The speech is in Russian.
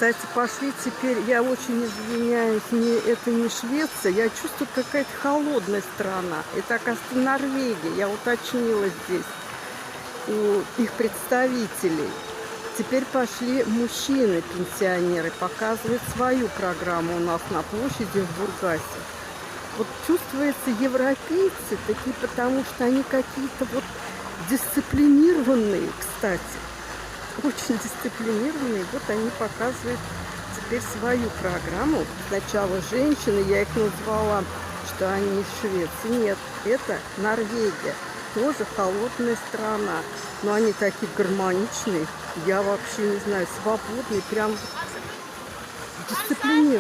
Кстати, пошли теперь, я очень извиняюсь, это не Швеция, я чувствую, какая-то холодная страна. Это, оказывается, Норвегия, я уточнила здесь у их представителей. Теперь пошли мужчины, пенсионеры, показывают свою программу у нас на площади в Бургасе. Вот чувствуется, европейцы такие, потому что они какие-то вот дисциплинированные, кстати. Очень дисциплинированные. Вот они показывают теперь свою программу. Сначала женщины, я их назвала, что они из Швеции. Нет, это Норвегия. Тоже холодная страна. Но они такие гармоничные. Я вообще не знаю, свободные, прям дисциплинированные.